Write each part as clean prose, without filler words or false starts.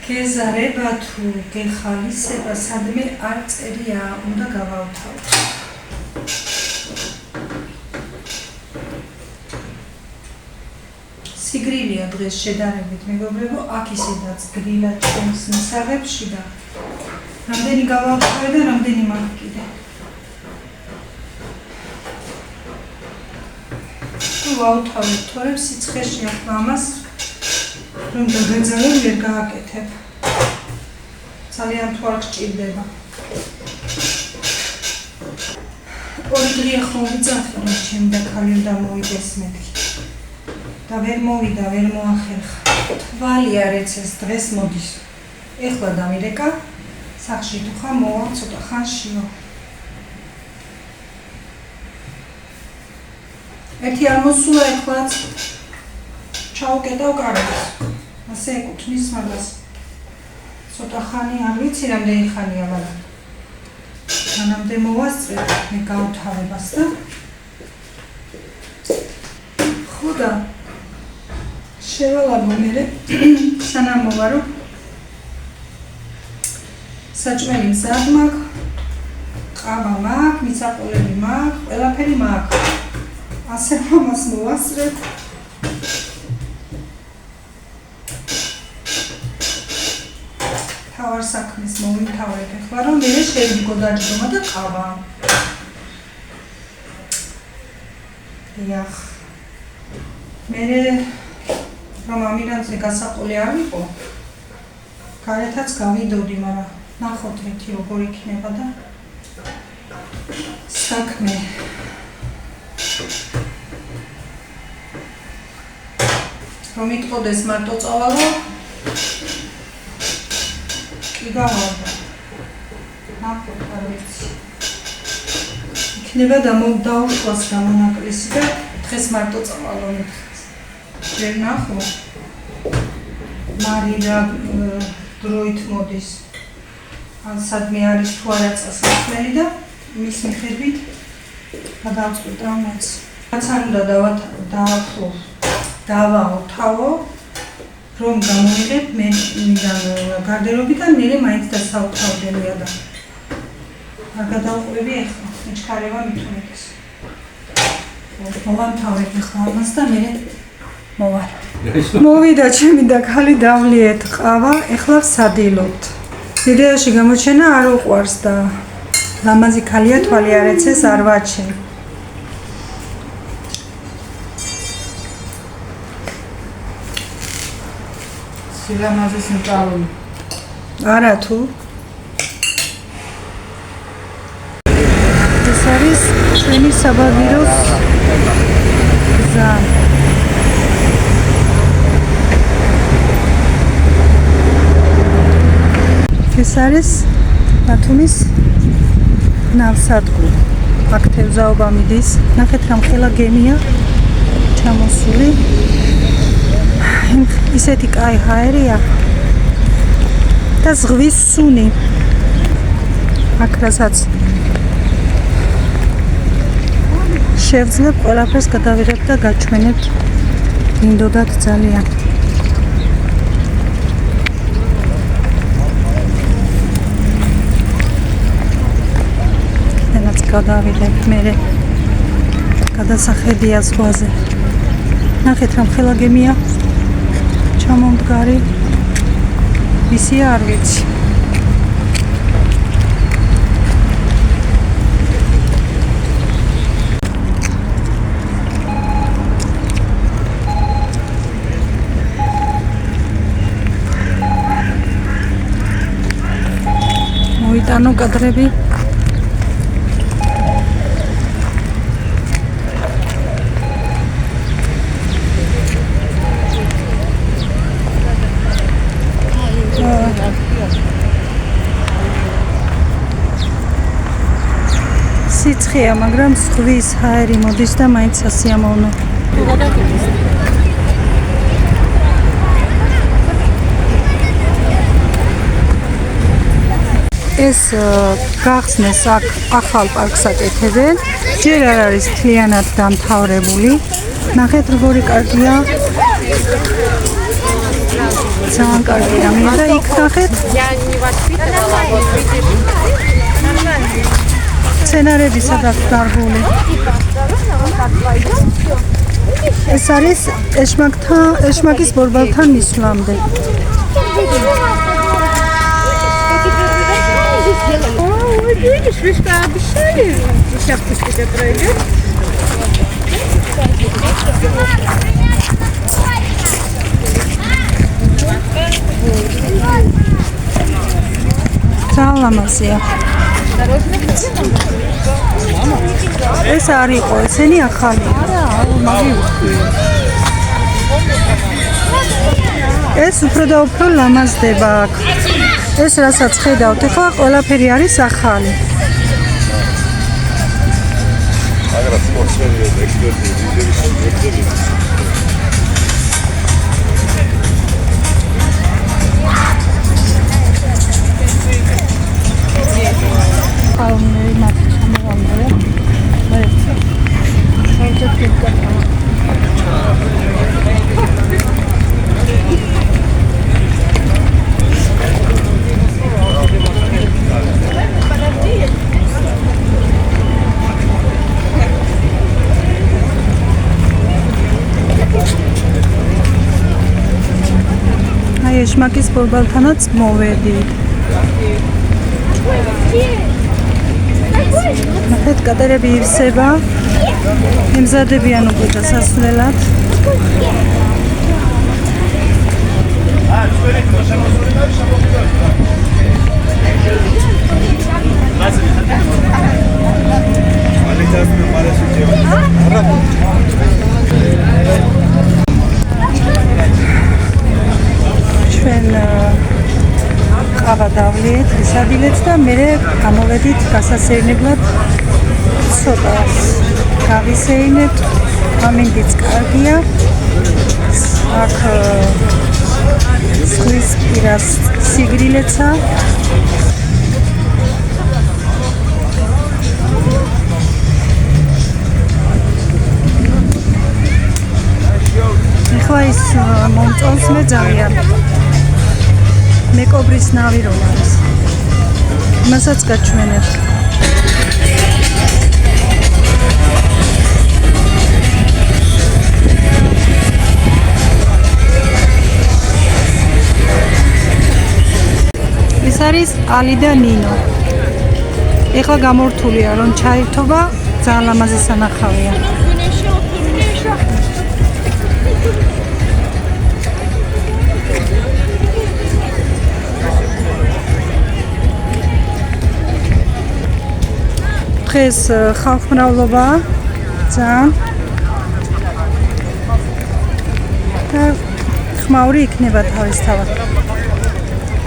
გეზარება თუ გეხალისება სადმე არ წერია, უნდა გავავთავოთ. სიგრილია დღეს შედარებით, მეგობრებო, აქ ისედაც გრილა ჩვენს მისაღებში და რამდენი გავავთავე და რამდენი მაქვს კიდე. თუ ვავთავებ თორემ სიცხეში ახლა ამას რომ დაგეძალე ვერ გააკეთებ. ძალიან თუ არ გჭირდება. ორი დღეა ხომ ვიწახე რომ ჩემი და ქალი უნდა მოვიდეს მეთქი. და ვერ მოვიდა, ვერ მოახერხა. თვალი არ ეცეს დღეს მოდის. ეხლა დამირეკა, სახში თუ ხარ მოვა ცოტა ხანშიო. ერთი არ მოსულა ეხლაც. ჩაუკეტავ კარგს. ასე ეკუთვნის მაგას. ცოტა ხანი არ ვიცი რამდენი ხანია, მაგრამ მანამდე მოვასწრებ მე გავთავებას და ხო და შევალაგო მერე სანამ მოვარო საჭმელი მზად მაქვს, ყავა მაქვს, მიწაყოლები მაქვს, ყველაფერი მაქვს. ასე ამას მოვასწრებ. თავარ საქმეს მოვიმთავრებ ახლა რომ მე შევიგო დაჯდომა და ყავა. დიახ. მე რომ ამირანზე გასაყოლი არ ვიყო, გარეთაც გავიდოდი, მაგრამ ნახოთ ერთი როგორ იქნება და საქმე. რომ იტყოდეს მარტო წავალო, კი გავარდა. ნახოთ არ ვიცი. იქნება დაუშვას გამონაკლისი და დღეს მარტო წავალო მითხეს. ვერ ნახო. მარიდა დროით მოდის. ან სადმე არის თუ არა წასასვლელი და მის მიხედვით გადავწყვიტ რამაც. რაც არ უნდა დავავთავო, რომ გამოვიღებ მე მიდან გარდერობიდან მერე მაინც დასავთავდელია და არ გადავყვები ახლა, მიჩქარება მithumetes. მოვამთავრებ ახლა ამას და მერე მოვარ. მოვიდა ჩემი და ქალი დავლიეთ ყავა, ახლა ვსადილობთ. ვიდეოში გამოჩენა არ უყვარს და ლამაზი ქალია, თვალი არ ეცეს, არ ვაჩი. სილამაზის მწავლი. არა თუ. ეს არის ჩვენი საბაგიროს გზა. ეს არის ბათუმის ნავსადგური. აქ თევზაობა მიდის. ნახეთ რა მხელა გემია ჩამოსული. ისეთი კაი ჰაერია და ზღვის სუნი. აქ რასაც შევძლებ ყველაფერს გადავიღებ და გაჩვენებთ. მინდოდათ ძალიან. დანაც გადავიღებ მერე გადასახედია ზღვაზე. ნახეთ რა მხელა გემია ჩამომდგარი. ისია არ ვიცი. მოიტანო კადრები. სიცხეა, მაგრამ ზღვის ჰაერი მოდის და მაინც სასიამოვნო. ეს გახსნეს აქ ახალ პარკს აკეთებენ. ჯერ არ არის მთლიანად დამთავრებული. ნახეთ როგორი კარგია. ძალიან კარგია. და იქ ნახეთ. სცენარები სადაც დარგული. ეს არის ეშმაკის ბორბალთან მისვლამდე. Видишь, Вишка обещали, сейчас пусть это пройдет. Саламасия. ეს არ იყო, ესენი ახალი. ეს უფრო და უფრო ლამაზდება აქ. ეს რასაც ხედავთ, ახლა ყველაფერი არის ახალი. აგრა სპორტსმენი ექსპერტი ვიდეოს ეშმაკის ბორბალთანაც მოვედით. ნახეთ, კატერები ივსება. ემზადებიან უკვე დასასვლელად. ჩვენ ყავა დავლიეთ, ისადილეთ და მე გამოვედით გასასეირნებლად ცოტა გავისეირნებთ. ამინდიც კარგია. აქ ზღვის პირას სიგრილეცა. ეხლა ის მომწონს მე ძალიან. მეკობრის ნავი რომ არის. მასაც გაჩვენებთ. ეს არის ალი და ნინო. ეხლა გამორთულია რომ ჩაირთობა, ძალიან ლამაზი სანახავია. დღეს ხალხმრავლობა ძალიან და ხმაური იქნება თავისთავად.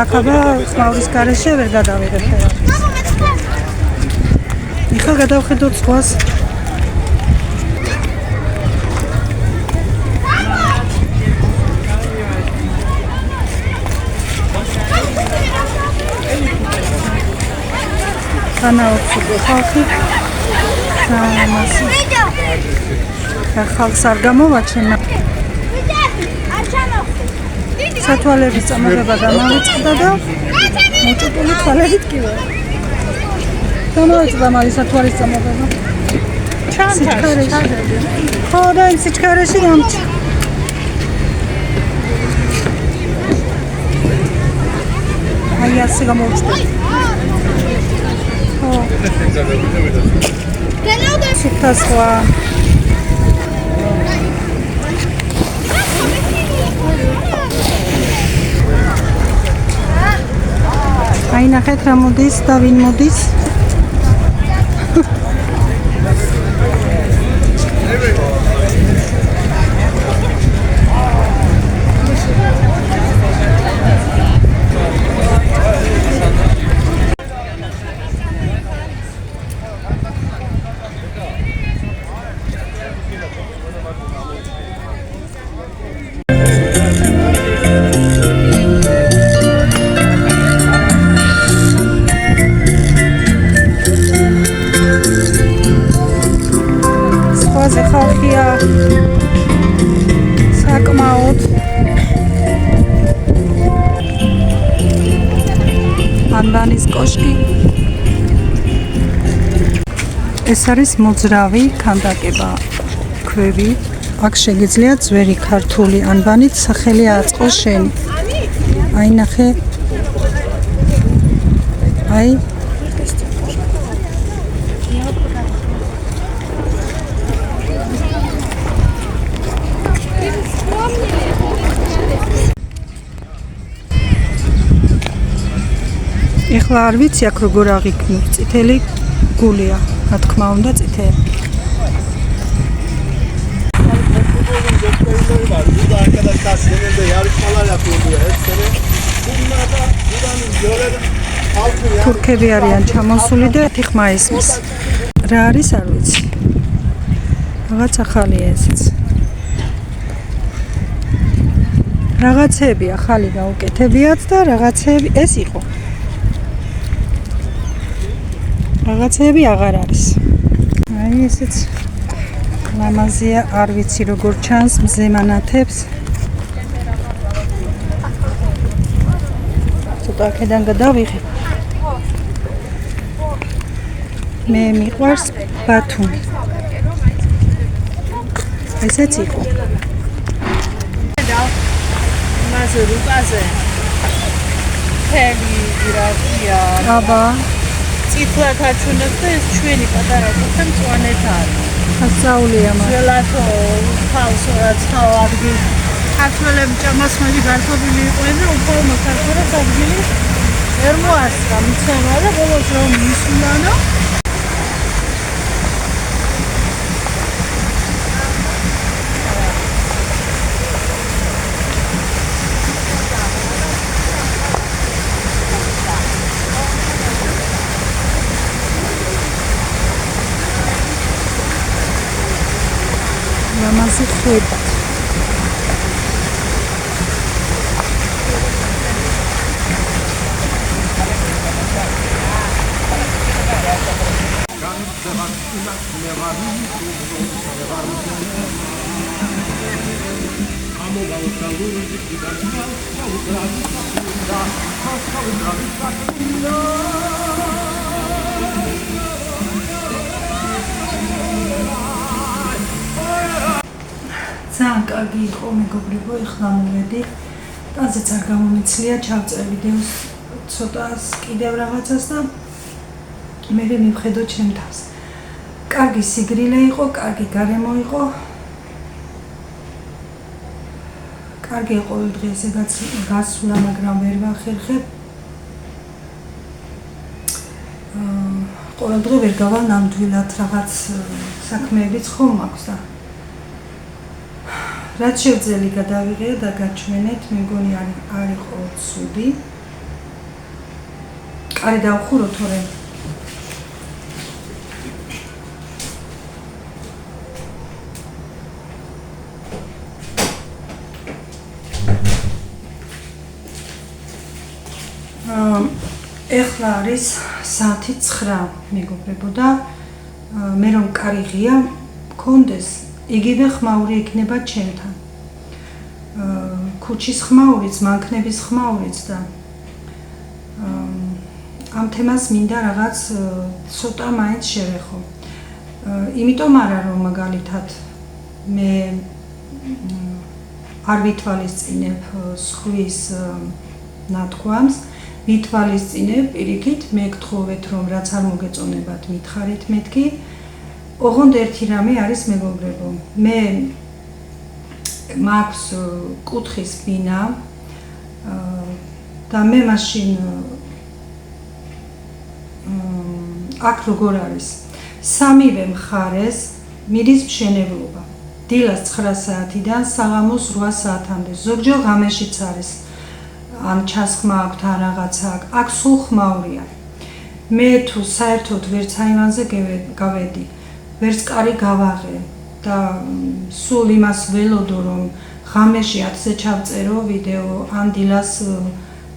აქაბა ხმაურის გარეშე ვერ გადავიღებ თერაპიას. ეხლა გადავხედოთ ზღვას. განაუცხო ხალხი და ხალხს არ გამოვაჩენა. სათვალების წამოღება დამავიწყდა და მოჭუტული თვალებით კი ვარ. დამავიწყდა მალე სათვალის წამოღება. სიჩქარეში. ხო და იმ სიჩქარეში გამჩა. აი ასე გამოვჭდა. სუფთა სხვა. აი ნახეთ რა მოდის და ვინ მოდის. ანბანის კოშკი. ეს არის მოძრავი ქანდაკება ქვევი. აქ შეგიძლიათ ძველი ქართული ანბანით სახელი აწყოს შენი. აი ნახე. აი ეხლა არ ვიცი აქ როგორ აღიქმნით. წითელი გულია, რა თქმა უნდა, წითელი. თურქები არიან ჩამოსული და ხმა ისმის. რა არის არ ვიცი. რაღაც ახალია ესეც. რაღაცები ახალი გაუკეთებიათ და რაღაცები ეს იყო. რაღაცები აღარ არის. აი ესეც ლამაზია, არ ვიცი როგორ ჩანს მზემანათებს. ცოტა აქედან გადავიღე. მე მიყვარს ბათუმი. ესეც იყო. მასე რუკაზე თელი გრაფია. აბა წითლად აჩვენებს და ეს ჩვენი პატარა კუთხე მწვანეთ არის. ასწავლია მაგ. ძველათო ხალხს რაც თავადგი ქართველები ჭამასმადი გართობილი იყვნენ და უფრო მოხარქორას ადგილი ვერ მოასწრა მიცემა და ბოლოს რომ მისულანო ლამაზი ხვება. ძალიან კარგი იყო მეგობრებო, ეხლა მოვედი. ტანზეც არ გამომიცლია, ჩავწერ ვიდეოს ცოტას კიდევ რაღაცას და მე მივხედო ჩემ თავს. კარგი სიგრილე იყო, კარგი გარემო იყო. კარგი ყოველ დღე ესეც გასვლა, მაგრამ ვერ ვახერხებ. ყოველ დღე ვერ გავალ ნამდვილად რაღაც საქმეებიც ხომ მაქვს და რაც შევძელი გადავიღე და გაჩვენეთ, მეგონი არ იყო ცუდი. კარი დავხურო თორემ ეხლა არის საათი 9 მეგობრებო და მე რომ კარი ღია მქონდეს იგივე ხმაური იქნება ჩემთან. ქუჩის ხმაურიც, მანქნების ხმაურიც და ამ თემას მინდა რაღაც ცოტა მაინც შევეხო. იმიტომ არა რომ მაგალითად მე არ ვითვალისწინებ სხვის ნათქვამს, ვითვალისწინებ პირიქით, მე გთხოვეთ რომ რაც არ მოგეწონებათ მითხარით მეთქი. ოღონდ ერთი რამე არის მეგობრებო, მე მაქვს კუთხის ბინა და მე მაშინ აქ როგორ არის სამივე მხარეს მიდის მშენებლობა. დილას 9 საათიდან საღამოს 8 საათამდე, ზოგჯერ ღამეშიც არის ან ჩასხმა აქვთ ან რაღაცა აქ სულ ხმაურია. მე თუ საერთოდ ვერც აივანზე გავედი, ვერც კარი გავაღე და სულ იმას ველოდო რომ ღამეში 10-ზე ჩავწერო ვიდეო ან დილას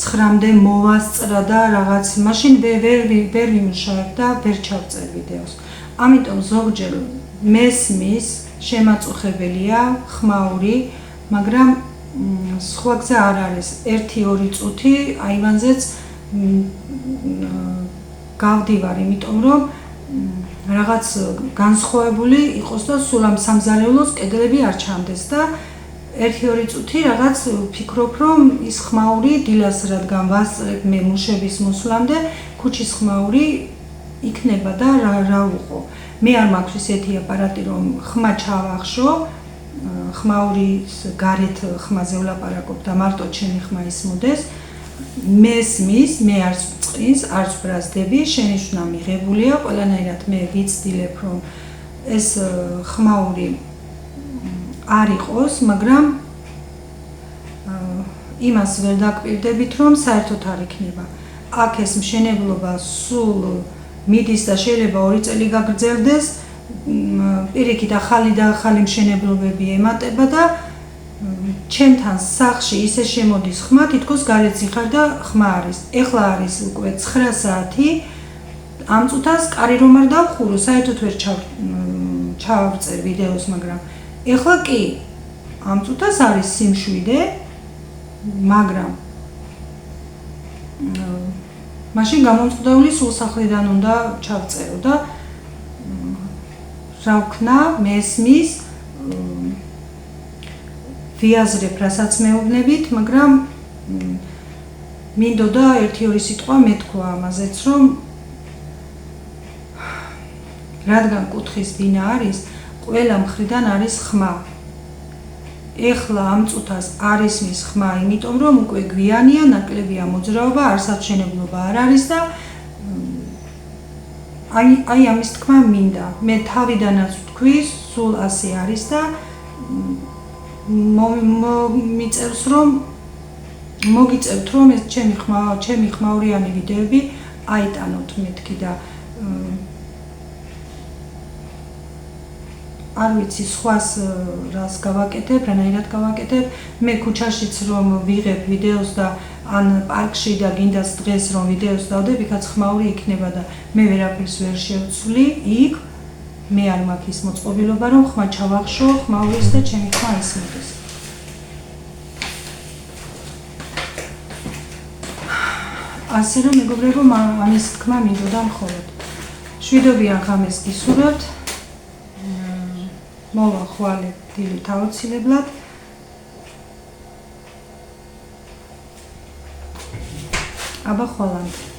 9-მდე მოვასწრა და რაღაც მაშინ ვერ ვიმუშავებ და ვერ ჩავწერ ვიდეოს. ამიტომ ზოგჯერ მესმის შემაწუხებელია ხმაური, მაგრამ სხვა გზა არ არის. 1-2 წუთი აივანზეც გავდივარ, იმიტომ რომ რაღაც განსხვავებული იყოს და სულ ამ სამზარეულოს კედლები არ ჩამდეს და 1-2 წუთი რაღაც ვფიქრობ, რომ ის ხმაური დილას რადგან ვასწრებ მე მუშების მოსვლამდე, ქუჩის ხმაური იქნება და რა ვუყო. მე არ მაქვს ისეთი აპარატი, რომ ხმა ჩავახშო, ხმაურის გარეთ ხმაზე ვლაპარაკობ და მარტო ჩემი ხმა ისმოდეს. მესმის, მე არც წყინს, არც ბრაზდები, შენიშვნა მიღებულია, ყველანაირად მე ვიცდილებ, რომ ეს ხმაური არ იყოს, მაგრამ იმას ვერ დაკვირდებით, რომ საერთოდ არ იქნება. აქ ეს მშენებლობა სულ მიდის და შეიძლება 2 წელი გაგრძელდეს, პირიქით ახალი და ახალი მშენებლობები ემატება და ჩემთან სახლში ისე შემოდის ხმა, თითქოს გარეთ და ხმა არის. ეხლა არის უკვე 9 საათი, ამ წუთას კარი რომ არ დავხურო, საერთოდ ვერ ჩავწერ ვიდეოს, მაგრამ ეხლა კი, ამ წუთას არის სიმშვიდე, მაგრამ მაშინ გამომწყდეული სულ სახლიდან უნდა ჩავწერო და რა ვქნა, მესმის, ვიაზრებ რასაც მეუბნებით, მაგრამ მინდოდა 1-2 სიტყვა მეთქვა ამაზეც, რომ რადგან კუთხის ბინა არის, ყველა მხრიდან არის ხმა. ეხლა ამ წუთას არ ისმის ხმა, იმიტომ რომ უკვე გვიანია, ნაკლებია მოძრაობა, არსად მშენებლობა არ არის და აი ამის თქმა მინდა. მე თავიდანაც ვთქვი, სულ ასე არის და მოგიწევთ, რომ ეს ჩემი ხმაურიანი ვიდეოები აიტანოთ მეთქი და არ ვიცი სხვას რას გავაკეთებ, რანაირად გავაკეთებ. მე ქუჩაშიც რომ ვიღებ ვიდეოს და ან პარკში და გინდას დღეს რომ ვიდეოს დავდებ, იქაც ხმაური იქნება და მე ვერაფერს ვერ შევცვლი იქ. მე არ მაქვს ის მოწყობილობა, რომ ხმა ჩავახშო, ხმაურის და ჩემი ხმა ისმოდეს. ასე რომ მეგობრებო, ამის თქმა მინდოდა მხოლოდ. შვიდობიან ღამეს გისურვებთ. მოვა ხვალე დილით აუცილებლად. აბა ხვალამდე.